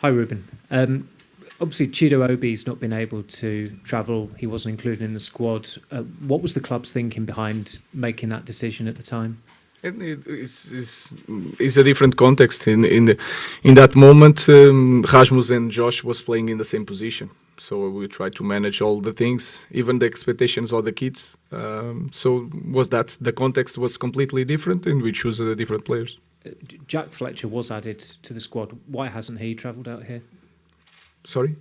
Hi, Ruben. Obviously, Chido Obi's not been able to travel. He wasn't included in the squad. What was the club's thinking behind making that decision at the time? And it is a different context. In that moment, Rasmus and Josh was playing in the same position. So we tried to manage all the things, even the expectations of the kids. So was that the context was completely different, and we chose the different players. Jack Fletcher was added to the squad. Why hasn't he travelled out here? Sorry?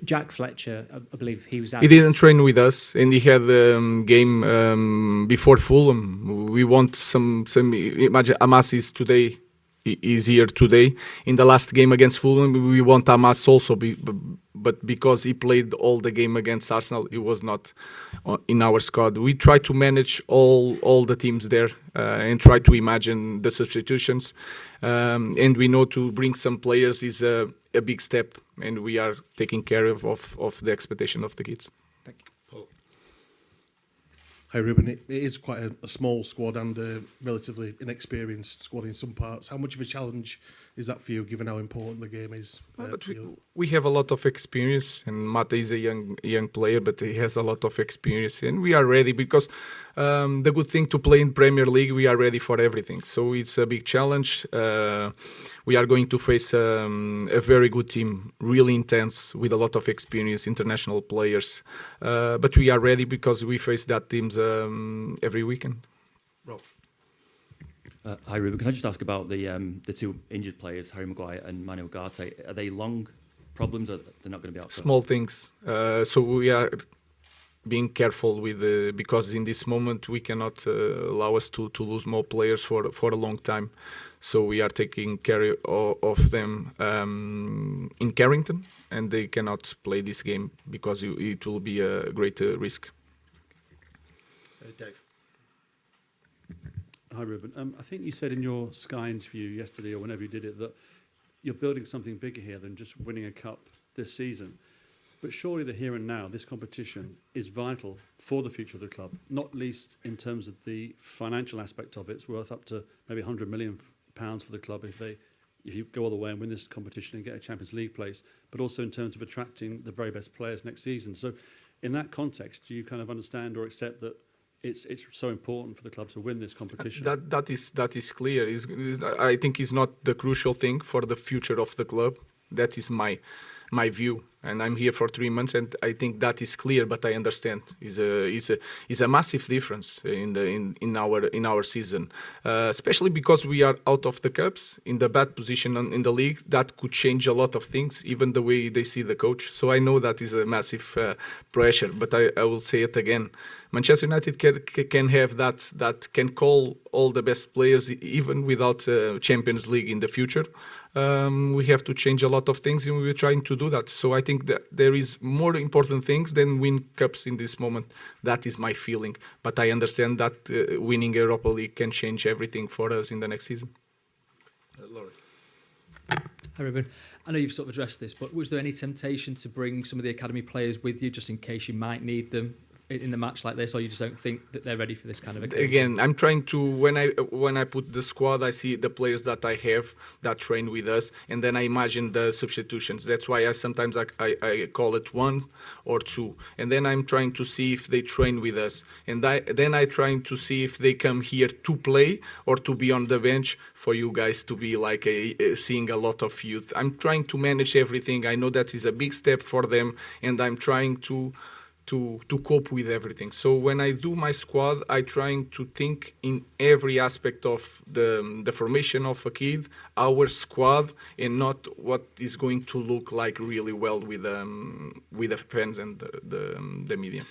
Jack Fletcher, I believe he was He added. didn't train with us, and he had a game before Fulham. We want some. Imagine Amas is today. Is here today. In the last game against Fulham, we want Amas also, but because he played all the game against Arsenal, he was not in our squad. We try to manage all the teams there and try to imagine the substitutions. And we know to bring some players is a big step, and we are taking care of the expectation of the kids. Thank you. Paul. Hi Ruben, it is quite a small squad and a relatively inexperienced squad in some parts. How much of a challenge is that for you, given how important the game is? But we have a lot of experience, and Mata is a young player, but he has a lot of experience, and we are ready because the good thing to play in Premier League, we are ready for everything. So it's a big challenge. We are going to face a very good team, really intense, with a lot of experience, international players. But we are ready because we face that teams every weekend. Rob. Hi Ruben, can I just ask about the two injured players, Harry Maguire and Manuel Ugarte? Are they long problems, or they're not going to be out? Small things. So we are being careful with because in this moment we cannot allow us to lose more players for a long time. So we are taking care of them in Carrington, and they cannot play this game because it will be a great risk. Dave. Hi Ruben. I think you said in your Sky interview yesterday, or whenever you did it, that you're building something bigger here than just winning a cup this season. But surely the here and now, this competition is vital for the future of the club, not least in terms of the financial aspect of it. It's worth up to maybe £100 million for the club if you go all the way and win this competition and get a Champions League place, but also in terms of attracting the very best players next season. So in that context, do you kind of understand or accept that it's so important for the club to win this competition? That is clear. I think it's not the crucial thing for the future of the club. That is my view, and I'm here for 3 months, and I think that is clear. But I understand is a massive difference in our season, especially because we are out of the cups in the bad position in the league. That could change a lot of things, even the way they see the coach. So I know that is a massive pressure. But I will say it again. Manchester United can have that can call all the best players even without Champions League in the future. We have to change a lot of things, and we're trying to do that. So I think that there is more important things than win cups in this moment. That is my feeling. But I understand that winning Europa League can change everything for us in the next season. Laurie. Hi Ruben. I know you've sort of addressed this, but was there any temptation to bring some of the academy players with you just in case you might need them in the match like this, or you just don't think that they're ready for this kind of occasion? Again, I'm trying to when I put the squad, I see the players that I have that train with us, and then I imagine the substitutions. That's why sometimes I call it 1 or 2, and then I'm trying to see if they train with us, and then I trying to see if they come here to play or to be on the bench for you guys to be like seeing a lot of youth. I'm trying to manage everything. I know that is a big step for them, and I'm trying to cope with everything. So when I do my squad, I trying to think in every aspect of the formation of a kid, our squad, and not what is going to look like really well with the fans and the media.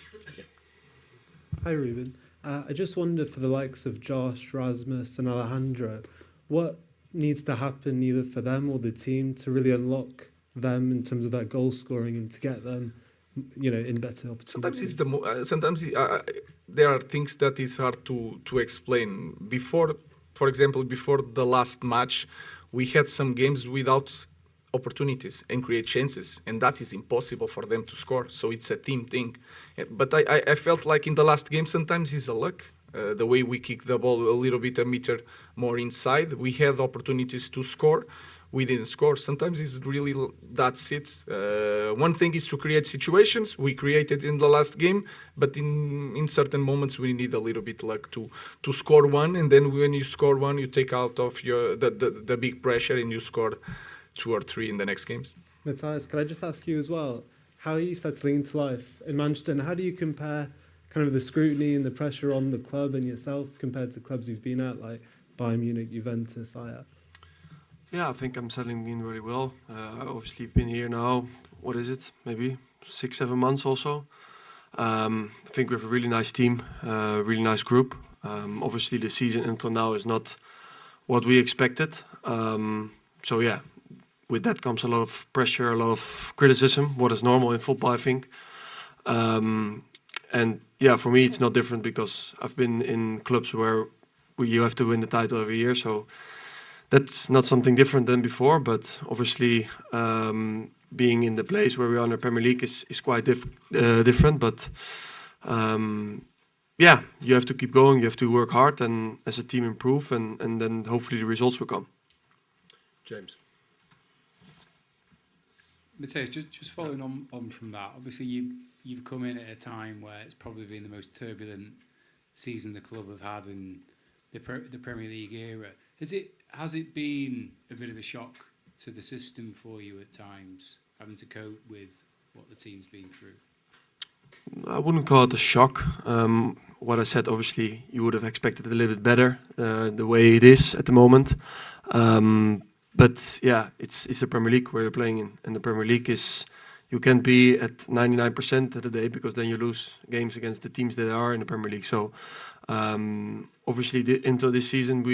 Hi Ruben. I just wonder, for the likes of Josh, Rasmus and Alejandro, what needs to happen either for them or the team to really unlock them in terms of that goal scoring and to get them in better opportunities? Sometimes there are things that is hard to explain. For example, before the last match, we had some games without opportunities and create chances, and that is impossible for them to score. So it's a team thing. But I felt like in the last game sometimes it's a luck. The way we kick the ball a little bit a meter more inside, we had opportunities to score. we didn't score. Sometimes it's really that's it. One thing is to create situations. We created in the last game, but in certain moments we need a little bit luck to score one, and then when you score one, you take out of your the big pressure and you score 2 or 3 in the next games. Matthias, can I just ask you as well, how are you settling into life in Manchester, and how do you compare kind of the scrutiny and the pressure on the club and yourself compared to clubs you've been at, like Bayern Munich, Juventus, Ajax? Yeah, I think I'm settling in really well. Obviously, I've been here now, what is it, maybe 6-7 months also. I think we have a really nice team, really nice group. Obviously, the season until now is not what we expected. So yeah, with that comes a lot of pressure, a lot of criticism, what is normal in football, I think. And yeah, for me, it's not different because I've been in clubs where you have to win the title every year. So that's not something different than before. But obviously, being in the place where we are in the Premier League is quite different. But yeah, you have to keep going. You have to work hard and as a team improve. And then hopefully the results will come. James. Matthias, just following on from that, obviously you've come in at a time where it's probably been the most turbulent season the club have had in the Premier League era. Has it been a bit of a shock to the system for you at times, having to cope with what the team's been through? I wouldn't call it a shock. What I said, obviously, you would have expected it a little bit better, the way it is at the moment. But yeah, it's the Premier League where you're playing in, and the Premier League is, you can't be at 99% of the day because then you lose games against the teams that are in the Premier League. So obviously into this season,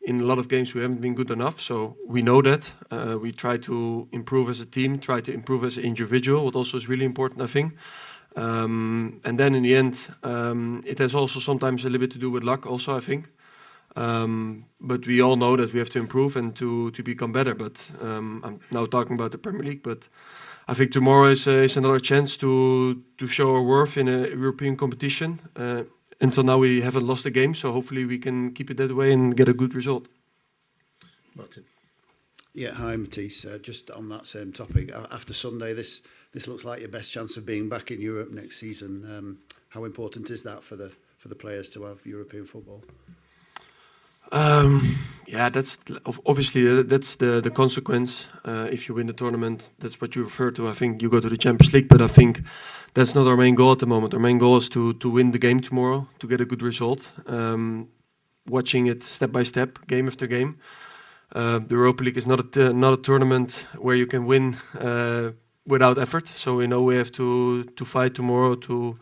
in a lot of games we haven't been good enough. So we know that. We try to improve as a team, try to improve as an individual, what also is really important, I think. And then in the end, it has also sometimes a little bit to do with luck also, I think. But we all know that we have to improve and to become better. But I'm now talking about the Premier League, but I think tomorrow is another chance to show our worth in a European competition. Until now we haven't lost a game, so hopefully we can keep it that way and get a good result. Martin. Yeah, hi Matisse. Just on that same topic, after Sunday, this looks like your best chance of being back in Europe next season. How important is that for the players to have European football? Yeah, that's obviously that's the consequence. If you win the tournament, that's what you refer to. I think you go to the Champions League, but I think that's not our main goal at the moment. Our main goal is to win the game tomorrow, to get a good result. Watching it step by step, game after game. The Europa League is not a tournament where you can win without effort. So we know we have to fight tomorrow to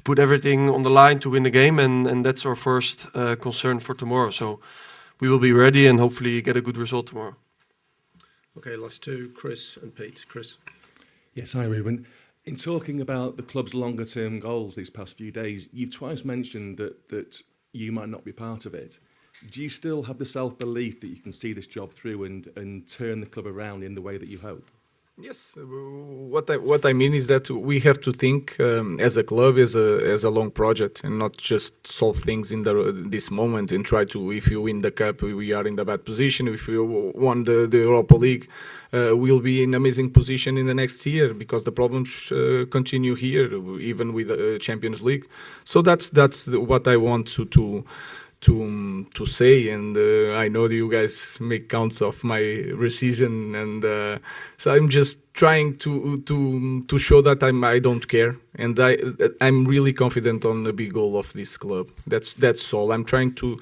put everything on the line to win the game, and that's our first concern for tomorrow. So we will be ready and hopefully get a good result tomorrow. Okay, last two, Chris and Pete. Chris. Yes, hi Ruben. In talking about the club's longer term goals these past few days, you've twice mentioned that you might not be part of it. Do you still have the self-belief that you can see this job through and turn the club around in the way that you hope? Yes, what I mean is that we have to think as a club as a long project and not just solve things in this moment and try to. If you win the cup, we are in the bad position. If we won the Europa League, we'll be in amazing position in the next year because the problems continue here, even with the Champions League. So that's what I want to say, and I know that you guys make counts of my rescission, and so I'm just trying to show that I don't care, and I'm really confident on the big goal of this club. That's all. I'm trying to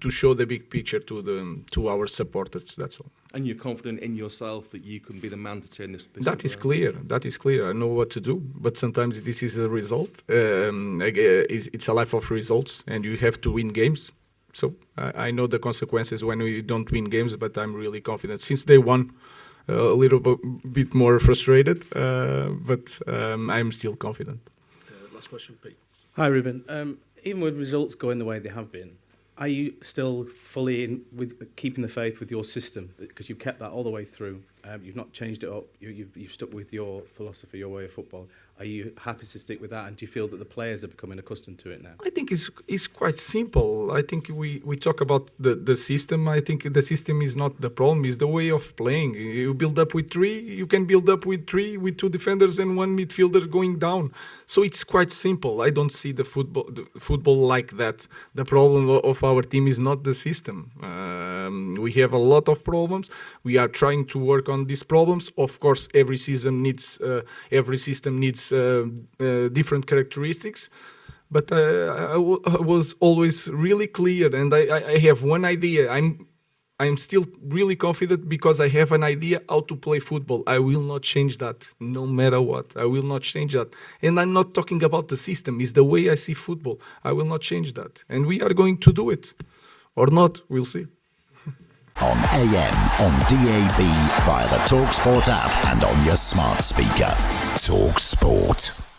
show the big picture to our supporters. That's all. And you're confident in yourself that you can be the man to turn this. That is clear. That is clear. I know what to do, but sometimes this is a result. It's a life of results, and you have to win games. So I know the consequences when we don't win games, but I'm really confident. Since day one, a little bit more frustrated, but I'm still confident. Last question, Pete. Hi, Ruben. Even with results going the way they have been, are you still fully in with keeping the faith with your system? Because you've kept that all the way through. You've not changed it up. You've stuck with your philosophy, your way of football. Are you happy to stick with that? And do you feel that the players are becoming accustomed to it now? I think it's quite simple. I think we talk about the system. I think the system is not the problem. It's the way of playing. You build up with three. You can build up with three, with two defenders and one midfielder going down. So it's quite simple. I don't see the football like that. The problem of our team is not the system. We have a lot of problems. We are trying to work on these problems. Of course, every system needs different characteristics, but I was always really clear, and I have one idea. I'm still really confident because I have an idea how to play football. I will not change that, no matter what. I will not change that. And I'm not talking about the system. It's the way I see football. I will not change that. And we are going to do it. Or not, we'll see. On AM, on DAB, via the talkSPORT app and on your smart speaker. talkSPORT.